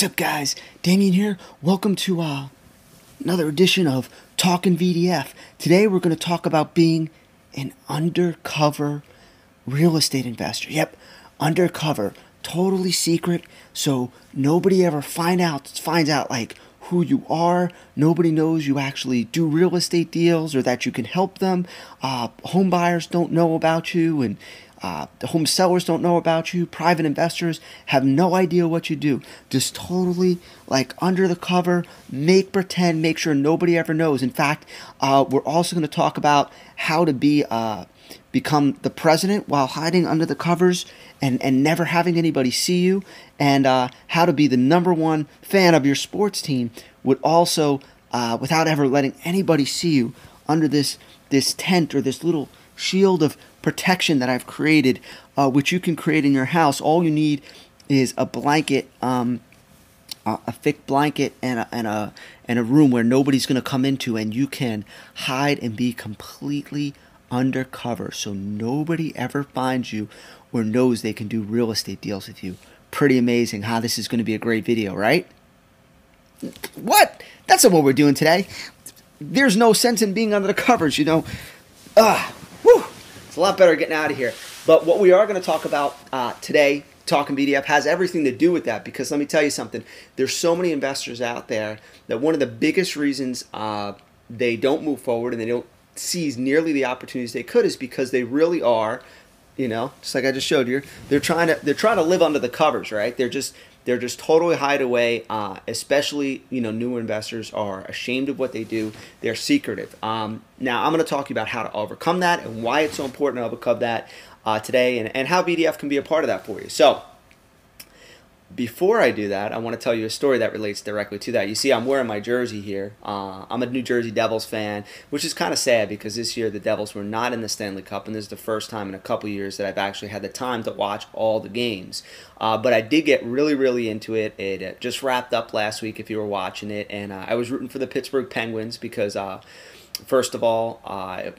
What's up, guys? Damien here. Welcome to another edition of Talkin' VDF. Today we're going to talk about being an undercover real estate investor. Yep, undercover, totally secret, so nobody ever finds out like who you are. Nobody knows you actually do real estate deals or that you can help them. Home buyers don't know about you, and the home sellers don't know about you. Private investors have no idea what you do. Just totally like under the cover, make pretend, make sure nobody ever knows. In fact, we're also going to talk about how to become the president while hiding under the covers and never having anybody see you, and how to be the #1 fan of your sports team would also without ever letting anybody see you under this tent or this little shield of protection that I've created, which you can create in your house. All you need is a blanket, a thick blanket, and a room where nobody's going to come into, and you can hide and be completely undercover, so nobody ever finds you or knows they can do real estate deals with you. Pretty amazing, huh? This is going to be a great video, right? What? That's not what we're doing today. There's no sense in being under the covers, you know. Whew. It's a lot better getting out of here. But what we are going to talk about today, Talking BDF, has everything to do with that, because let me tell you something. There's so many investors out there that one of the biggest reasons they don't move forward and they don't seize nearly the opportunities they could is because they really are, you know, just like I just showed you, they're trying to live under the covers, right? They're just totally hide away, especially, you know, newer investors are ashamed of what they do. They're secretive. Now, I'm going to talk to you about how to overcome that and why it's so important to overcome that today, and how BDF can be a part of that for you. So, before I do that, I want to tell you a story that relates directly to that. You see, I'm wearing my jersey here. I'm a New Jersey Devils fan, which is kind of sad because this year the Devils were not in the Stanley Cup, and this is the first time in a couple years that I've actually had the time to watch all the games. But I did get really, really into it. It just wrapped up last week if you were watching it, and I was rooting for the Pittsburgh Penguins because first of all,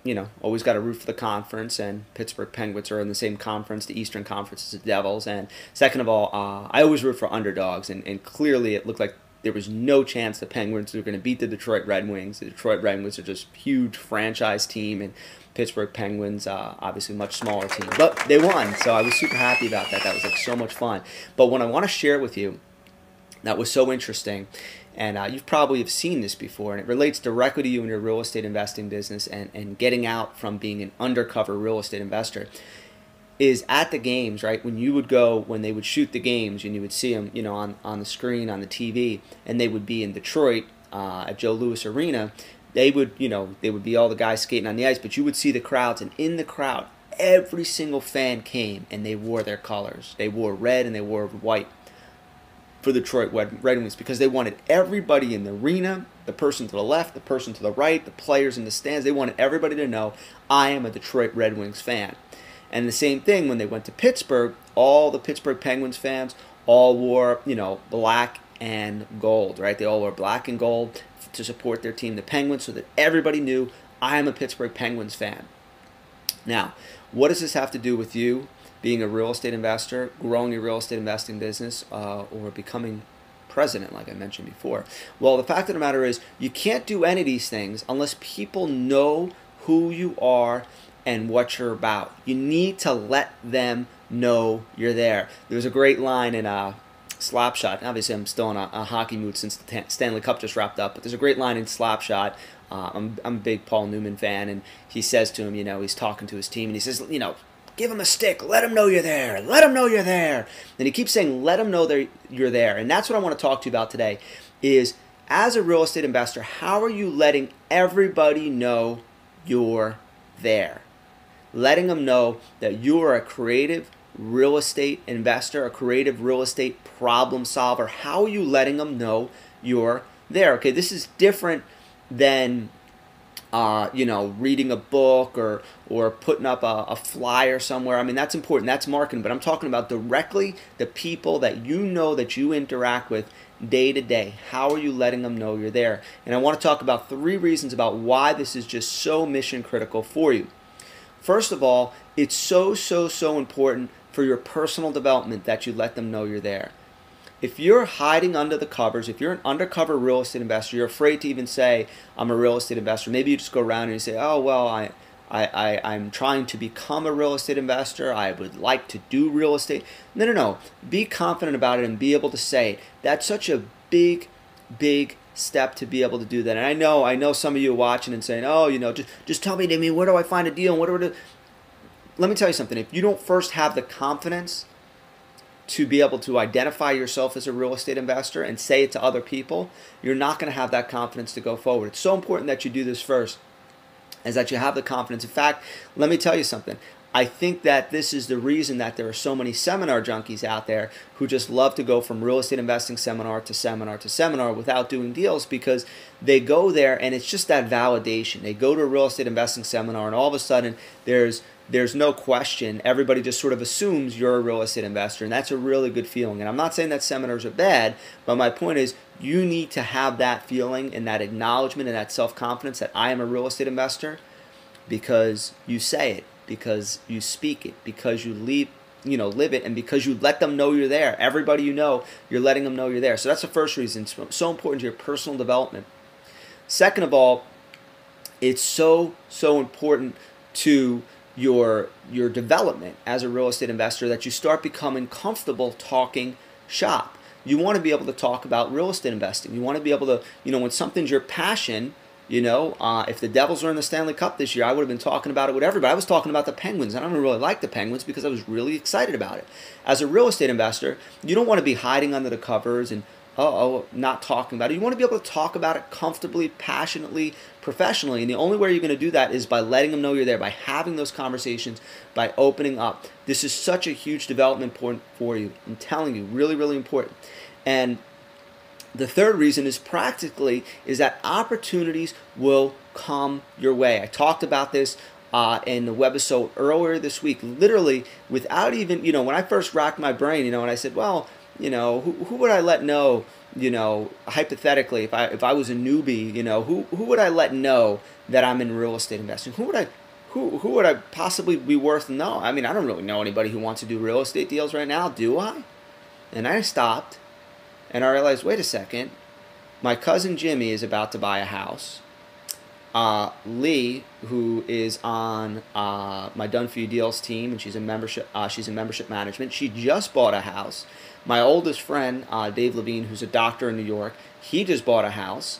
you know, always got to root for the conference, and Pittsburgh Penguins are in the same conference, the Eastern Conference, as the Devils. And second of all, I always root for underdogs, and clearly it looked like there was no chance the Penguins were going to beat the Detroit Red Wings. The Detroit Red Wings are just a huge franchise team, and Pittsburgh Penguins, obviously a much smaller team. But they won, so I was super happy about that. That was like so much fun. But what I want to share with you that was so interesting, and you probably have seen this before, and it relates directly to you in your real estate investing business and getting out from being an undercover real estate investor, is at the games, right? When you would go, when they would shoot the games, and you would see them, you know, on the screen, on the TV, and they would be in Detroit at Joe Louis Arena, they would, you know, they would be all the guys skating on the ice, but you would see the crowds, and in the crowd, every single fan came, and they wore their colors. They wore red and they wore white for the Detroit Red Wings, because they wanted everybody in the arena, the person to the left, the person to the right, the players in the stands, they wanted everybody to know, I am a Detroit Red Wings fan. And the same thing when they went to Pittsburgh, all the Pittsburgh Penguins fans all wore, you know, black and gold, right? They all wore black and gold to support their team, the Penguins, so that everybody knew, I am a Pittsburgh Penguins fan. Now, what does this have to do with you being a real estate investor, growing your real estate investing business, or becoming president, like I mentioned before? Well, the fact of the matter is, you can't do any of these things unless people know who you are and what you're about. You need to let them know you're there. There's a great line in Slapshot. Obviously, I'm still in a hockey mood since the Stanley Cup just wrapped up, but there's a great line in Slapshot. I'm a big Paul Newman fan, and he says to him, you know, he's talking to his team, and he says, you know, give them a stick. Let them know you're there. Let them know you're there. And he keeps saying, let them know you're there. And that's what I want to talk to you about today is, as a real estate investor, how are you letting everybody know you're there? Letting them know that you are a creative real estate investor, a creative real estate problem solver. How are you letting them know you're there? Okay, this is different than you know, reading a book or putting up a flyer somewhere. I mean, that's important. That's marketing. But I'm talking about directly the people that you know, that you interact with day to day. How are you letting them know you're there? And I want to talk about 3 reasons about why this is just so mission critical for you. First of all, it's so important for your personal development that you let them know you're there. if you're hiding under the covers, if you're an undercover real estate investor, you're afraid to even say, I'm a real estate investor. Maybe you just go around and you say, oh, well, I'm trying to become a real estate investor. I would like to do real estate. No, no, no. Be confident about it and be able to say it. That's such a big, big step to be able to do that. And I know some of you are watching and saying, oh, just tell me, Damien, where do I find a deal? And what do I do? Let me tell you something. If you don't first have the confidence to be able to identify yourself as a real estate investor and say it to other people, you're not going to have that confidence to go forward. It's so important that you do this first, is that you have the confidence. In fact, let me tell you something. I think that this is the reason that there are so many seminar junkies out there who just love to go from real estate investing seminar to seminar to seminar without doing deals, because they go there and it's just that validation. They go to a real estate investing seminar and all of a sudden there's no question. Everybody just sort of assumes you're a real estate investor, and that's a really good feeling. And I'm not saying that seminars are bad, but my point is you need to have that feeling and that acknowledgement and that self-confidence that I am a real estate investor, because you say it, because you speak it, because you live it, and because you let them know you're there. Everybody you know, you're letting them know you're there. So that's the first reason. It's so important to your personal development. Second of all, it's so important to your development as a real estate investor that you start becoming comfortable talking shop. You want to be able to talk about real estate investing. You want to be able to, when something's your passion, if the Devils were in the Stanley Cup this year, I would have been talking about it with everybody. I was talking about the Penguins. I don't really like the Penguins because I was really excited about it. As a real estate investor, you don't want to be hiding under the covers and not talking about it. You want to be able to talk about it comfortably, passionately, professionally. And the only way you're going to do that is by letting them know you're there, by having those conversations, by opening up. This is such a huge development point for you. I'm telling you, really, really important. And the third reason is that opportunities will come your way. I talked about this in the Webisode earlier this week, literally without even, when I first racked my brain, and I said, well, who would I let know, hypothetically, if I was a newbie, who would I let know that I'm in real estate investing? Who would I possibly be worth to know? I mean, I don't really know anybody who wants to do real estate deals right now, do I? And I stopped. And I realized, wait a second, my cousin Jimmy is about to buy a house. Lee, who is on my Done For You Deals team, and she's in membership management, she just bought a house. My oldest friend, Dave Levine, who's a doctor in New York, he just bought a house.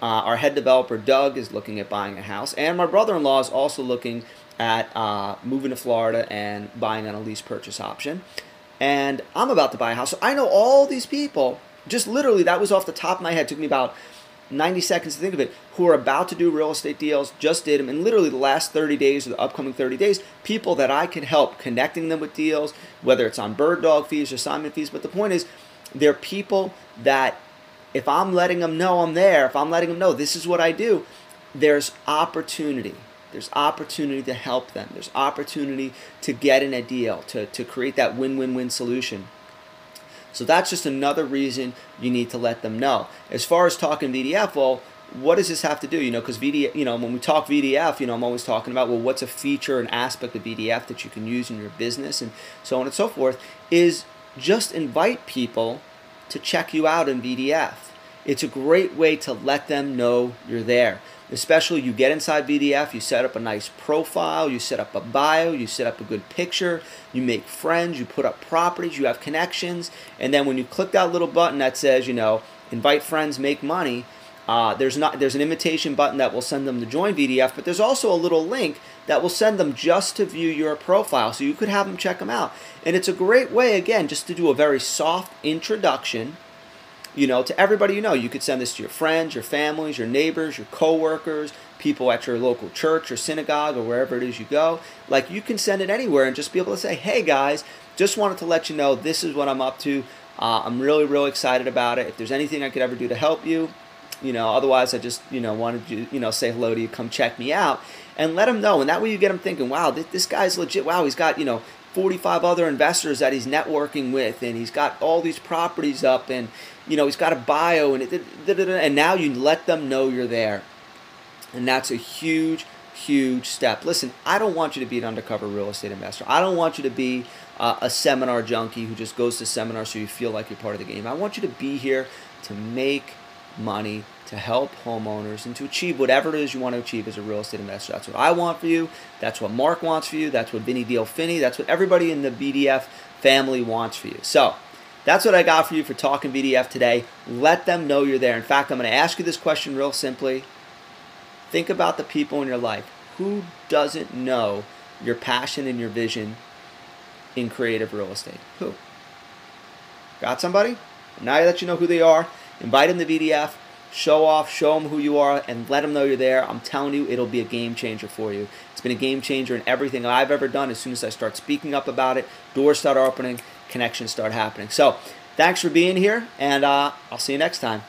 Our head developer, Doug, is looking at buying a house. And my brother-in-law is also looking at moving to Florida and buying on a lease purchase option. And I'm about to buy a house. So I know all these people. Just literally, that was off the top of my head. It took me about 90 seconds to think of it, who are about to do real estate deals, just did them, and literally the last 30 days or the upcoming 30 days, people that I can help connecting them with deals, whether it's on bird dog fees or assignment fees. But the point is, they're people that if I'm letting them know I'm there, if I'm letting them know this is what I do, there's opportunity. There's opportunity to help them. There's opportunity to get in a deal, to create that win-win-win solution. So that's just another reason you need to let them know. As far as talking VDF, well, what does this have to do? Because VDF, when we talk VDF, I'm always talking about, well, what's a feature and aspect of VDF that you can use in your business and so on and so forth, is just invite people to check you out in VDF. It's a great way to let them know you're there. Especially you get inside VDF, you set up a nice profile, you set up a bio, you set up a good picture, you make friends, you put up properties, you have connections, and then when you click that little button that says, invite friends, make money, there's an invitation button that will send them to join VDF, but there's also a little link that will send them just to view your profile, so you could have them check them out. And it's a great way, again, just to do a very soft introduction, to everybody you know. You could send this to your friends, your families, your neighbors, your coworkers, people at your local church or synagogue or wherever it is you go. Like, you can send it anywhere and just be able to say, hey guys, just wanted to let you know this is what I'm up to. I'm really, really excited about it. If there's anything I could ever do to help you, otherwise I just, wanted you, say hello to you, come check me out, and let them know. And that way you get them thinking, wow, this guy's legit. Wow, he's got, 45 other investors that he's networking with, and he's got all these properties up, and he's got a bio, and now you let them know you're there. And that's a huge, huge step. Listen, I don't want you to be an undercover real estate investor. I don't want you to be a seminar junkie who just goes to seminars so you feel like you're part of the game. I want you to be here to make money, to help homeowners, and to achieve whatever it is you want to achieve as a real estate investor. That's what I want for you. That's what Mark wants for you. That's what Vinny Deal-Finney, that's what everybody in the BDF family wants for you. So that's what I got for you for Talking BDF today. Let them know you're there. In fact, I'm going to ask you this question real simply. Think about the people in your life. Who doesn't know your passion and your vision in creative real estate? Who? Got somebody? Now that you know who they are, invite them to BDF, show off, show them who you are, and let them know you're there. I'm telling you, it'll be a game changer for you. It's been a game changer in everything I've ever done. As soon as I start speaking up about it, doors start opening, connections start happening. So thanks for being here, and I'll see you next time.